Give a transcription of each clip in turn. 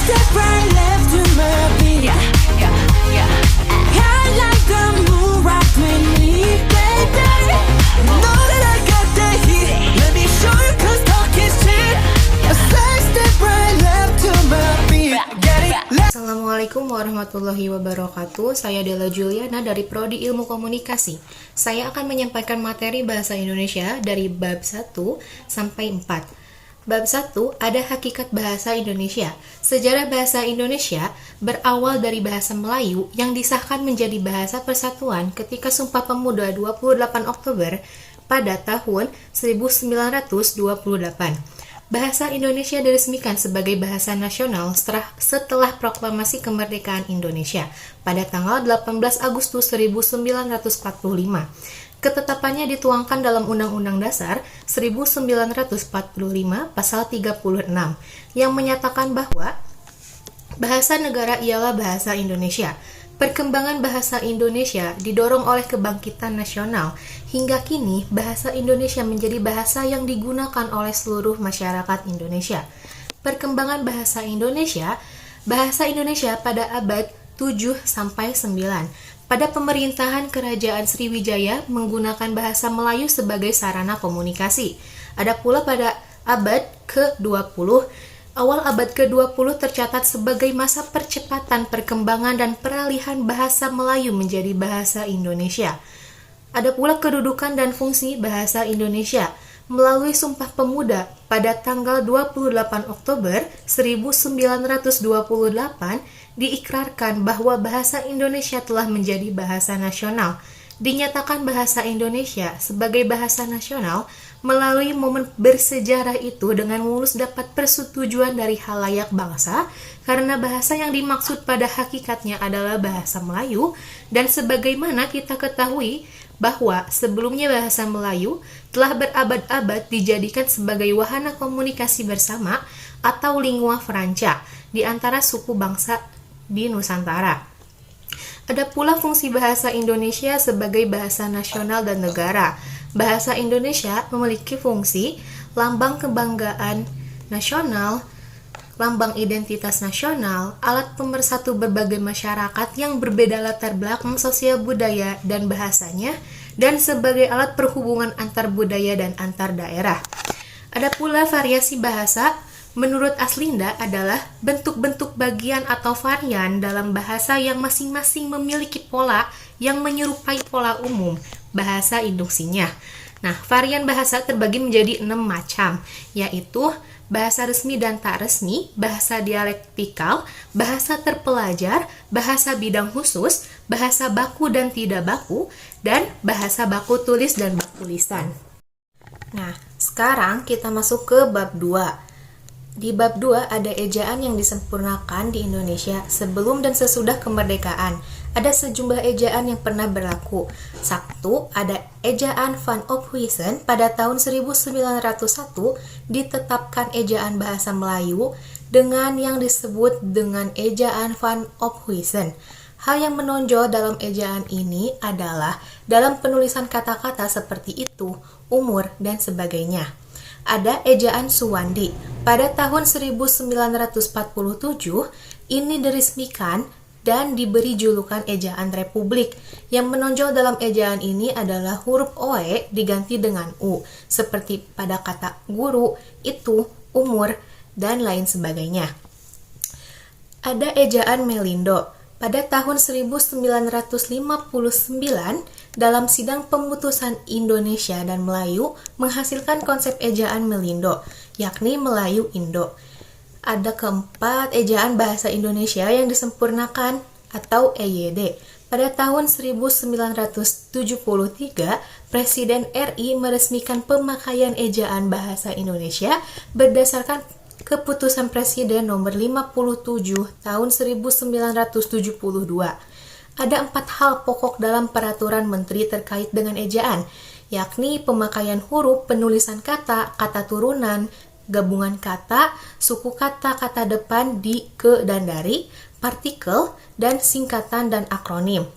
step right left to my beat. High like the moon, rock with me, baby. Know that I got the heat. Let me show you 'cause talk is cheap. A side step right left to my beat. Get it? Assalamualaikum warahmatullahi wabarakatuh. Saya Della Juliana dari Prodi Ilmu Komunikasi. Saya akan menyampaikan materi bahasa Indonesia dari bab 1 sampai 4. Bab 1 ada hakikat bahasa Indonesia. Sejarah bahasa Indonesia berawal dari bahasa Melayu yang disahkan menjadi bahasa persatuan ketika Sumpah Pemuda 28 Oktober pada tahun 1928. Bahasa Indonesia diresmikan sebagai bahasa nasional setelah proklamasi kemerdekaan Indonesia pada tanggal 18 Agustus 1945. Ketetapannya dituangkan dalam Undang-Undang Dasar 1945 pasal 36 yang menyatakan bahwa bahasa negara ialah bahasa Indonesia. Perkembangan bahasa Indonesia didorong oleh kebangkitan nasional. Hingga kini, bahasa Indonesia menjadi bahasa yang digunakan oleh seluruh masyarakat Indonesia. Perkembangan bahasa Indonesia pada abad 7-9. Pada pemerintahan Kerajaan Sriwijaya menggunakan bahasa Melayu sebagai sarana komunikasi. Ada pula pada abad ke-20. Awal abad ke-20 tercatat sebagai masa percepatan perkembangan dan peralihan bahasa Melayu menjadi bahasa Indonesia. Ada pula kedudukan dan fungsi bahasa Indonesia. Melalui Sumpah Pemuda pada tanggal 28 Oktober 1928 diikrarkan bahwa bahasa Indonesia telah menjadi bahasa nasional. Dinyatakan bahasa Indonesia sebagai bahasa nasional melalui momen bersejarah itu dengan mulus dapat persetujuan dari khalayak bangsa karena bahasa yang dimaksud pada hakikatnya adalah bahasa Melayu dan sebagaimana kita ketahui bahwa sebelumnya bahasa Melayu telah berabad-abad dijadikan sebagai wahana komunikasi bersama atau lingua franca di antara suku bangsa di Nusantara. Ada pula fungsi bahasa Indonesia sebagai bahasa nasional dan negara. Bahasa Indonesia memiliki fungsi lambang kebanggaan nasional, lambang identitas nasional, alat pemersatu berbagai masyarakat yang berbeda latar belakang sosial budaya dan bahasanya, dan sebagai alat perhubungan antar budaya dan antar daerah. Ada pula variasi bahasa. Menurut Aslinda adalah bentuk-bentuk bagian atau varian dalam bahasa yang masing-masing memiliki pola yang menyerupai pola umum bahasa induksinya. Nah, varian bahasa terbagi menjadi 6 macam, yaitu bahasa resmi dan tak resmi, bahasa dialektikal, bahasa terpelajar, bahasa bidang khusus, bahasa baku dan tidak baku, dan bahasa baku tulis dan baku lisan. Nah, sekarang kita masuk ke bab 2. Di bab 2 ada ejaan yang disempurnakan di Indonesia sebelum dan sesudah kemerdekaan. Ada sejumlah ejaan yang pernah berlaku. 1. Ada ejaan Van Ophuijsen pada tahun 1901 ditetapkan ejaan bahasa Melayu dengan yang disebut dengan ejaan Van Ophuijsen. Hal yang menonjol dalam ejaan ini adalah dalam penulisan kata-kata seperti itu, umur, dan sebagainya. Ada ejaan Suwandi. Pada tahun 1947, ini diresmikan dan diberi julukan ejaan Republik. Yang menonjol dalam ejaan ini adalah huruf OE diganti dengan U, seperti pada kata guru, itu, umur, dan lain sebagainya. Ada ejaan Melindo. Pada tahun 1959, dalam sidang pemutusan Indonesia dan Melayu menghasilkan konsep ejaan Melindo, yakni Melayu Indo. Ada keempat ejaan bahasa Indonesia yang disempurnakan atau EYD. Pada tahun 1973, Presiden RI meresmikan pemakaian ejaan bahasa Indonesia berdasarkan Keputusan Presiden nomor 57 tahun 1972. Ada 4 hal pokok dalam peraturan menteri terkait dengan ejaan, yakni pemakaian huruf, penulisan kata, kata turunan, gabungan kata, suku kata, kata depan, di, ke, dan dari, partikel, dan singkatan dan akronim.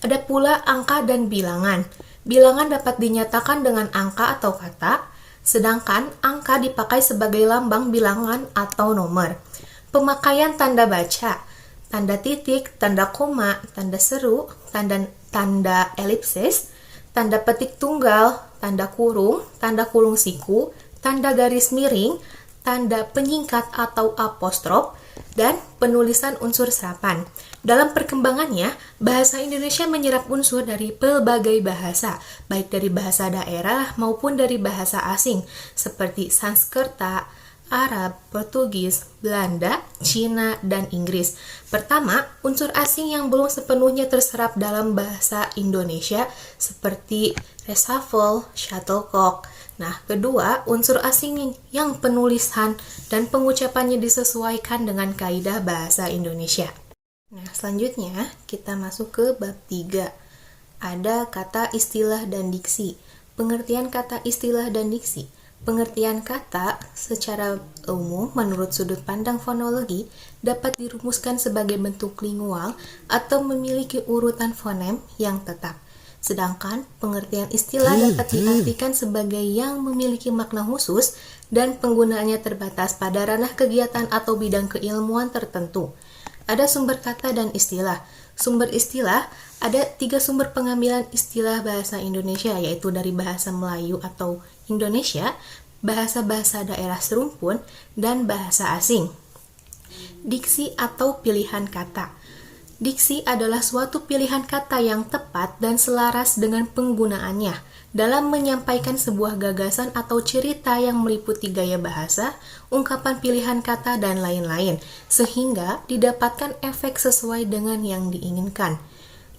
Ada pula angka dan bilangan. Bilangan dapat dinyatakan dengan angka atau kata, sedangkan angka dipakai sebagai lambang bilangan atau nomor. pemakaian tanda baca, tanda titik, tanda koma, tanda seru, tanda elipsis, tanda petik tunggal, tanda kurung siku, tanda garis miring, tanda penyingkat atau apostrof, dan penulisan unsur serapan. Dalam perkembangannya, bahasa Indonesia menyerap unsur dari pelbagai bahasa, baik dari bahasa daerah maupun dari bahasa asing, seperti Sanskerta, Arab, Portugis, Belanda, Cina, dan Inggris. Pertama, unsur asing yang belum sepenuhnya terserap dalam bahasa Indonesia seperti reshuffle, shuttlecock. Nah, kedua, unsur asing yang penulisan dan pengucapannya disesuaikan dengan kaidah bahasa Indonesia. Nah, selanjutnya kita masuk ke bab 3. Ada kata, istilah, dan diksi. Pengertian kata, istilah, dan diksi. Pengertian kata secara umum menurut sudut pandang fonologi dapat dirumuskan sebagai bentuk lingual atau memiliki urutan fonem yang tetap. Sedangkan pengertian istilah dapat diartikan sebagai yang memiliki makna khusus dan penggunaannya terbatas pada ranah kegiatan atau bidang keilmuan tertentu. Ada sumber kata dan istilah. Sumber istilah, ada 3 sumber pengambilan istilah bahasa Indonesia, yaitu dari bahasa Melayu atau Indonesia, bahasa-bahasa daerah serumpun, dan bahasa asing. Diksi atau pilihan kata. Diksi adalah suatu pilihan kata yang tepat dan selaras dengan penggunaannya dalam menyampaikan sebuah gagasan atau cerita yang meliputi gaya bahasa, ungkapan pilihan kata, dan lain-lain, sehingga didapatkan efek sesuai dengan yang diinginkan.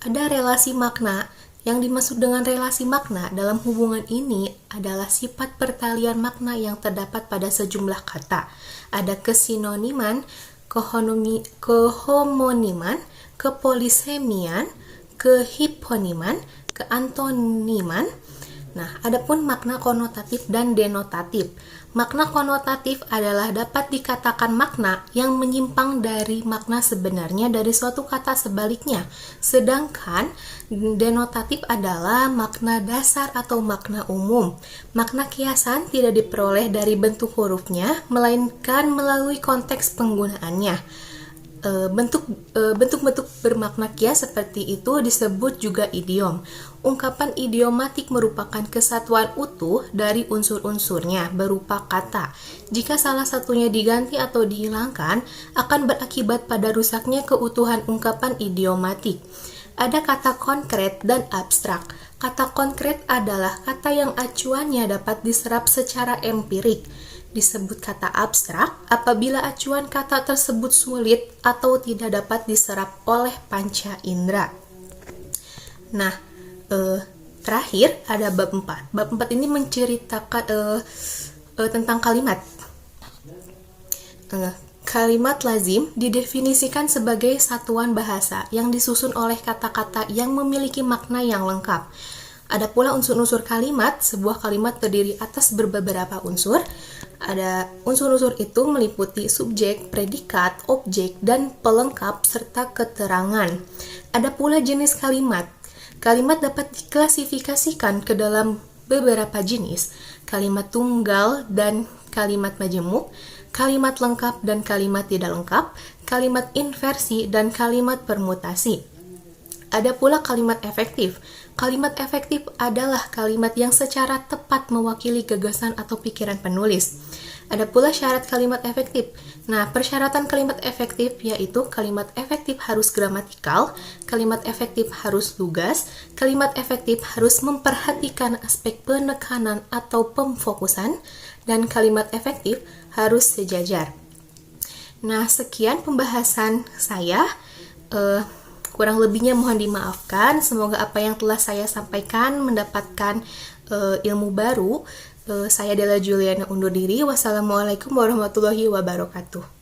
Ada relasi makna. Yang dimaksud dengan relasi makna dalam hubungan ini adalah sifat pertalian makna yang terdapat pada sejumlah kata. Ada kesinoniman, kehomoniman, kepolisemian, kehiponiman, keantoniman. Nah, adapun makna konotatif dan denotatif. Makna konotatif adalah dapat dikatakan makna yang menyimpang dari makna sebenarnya dari suatu kata sebaliknya. Sedangkan denotatif adalah makna dasar atau makna umum. Makna kiasan tidak diperoleh dari bentuk hurufnya, melainkan melalui konteks penggunaannya. Bentuk-bentuk bermakna kias seperti itu disebut juga idiom. Ungkapan idiomatik merupakan kesatuan utuh dari unsur-unsurnya berupa kata. Jika salah satunya diganti atau dihilangkan, akan berakibat pada rusaknya keutuhan ungkapan idiomatik. Ada kata konkret dan abstrak. Kata konkret adalah kata yang acuannya dapat diserap secara empirik. Disebut kata abstrak apabila acuan kata tersebut sulit atau tidak dapat diserap oleh panca indera. Nah, terakhir ada bab 4. Bab 4 ini menceritakan tentang kalimat. Kalimat lazim didefinisikan sebagai satuan bahasa yang disusun oleh kata-kata yang memiliki makna yang lengkap. Ada pula unsur-unsur kalimat. Sebuah kalimat terdiri atas beberapa unsur. Ada unsur-unsur itu meliputi subjek, predikat, objek, dan pelengkap serta keterangan. Ada pula jenis kalimat. Kalimat dapat diklasifikasikan ke dalam beberapa jenis. Kalimat tunggal dan kalimat majemuk, kalimat lengkap dan kalimat tidak lengkap, kalimat inversi dan kalimat permutasi. Ada pula kalimat efektif. Kalimat efektif adalah kalimat yang secara tepat mewakili gagasan atau pikiran penulis. Ada pula syarat kalimat efektif. Nah, persyaratan kalimat efektif yaitu kalimat efektif harus gramatikal, kalimat efektif harus lugas, kalimat efektif harus memperhatikan aspek penekanan atau pemfokusan, dan kalimat efektif harus sejajar. Nah, sekian pembahasan saya. Kurang lebihnya mohon dimaafkan. Semoga apa yang telah saya sampaikan mendapatkan ilmu baru. Saya Della Juliana undur diri. Wassalamualaikum warahmatullahi wabarakatuh.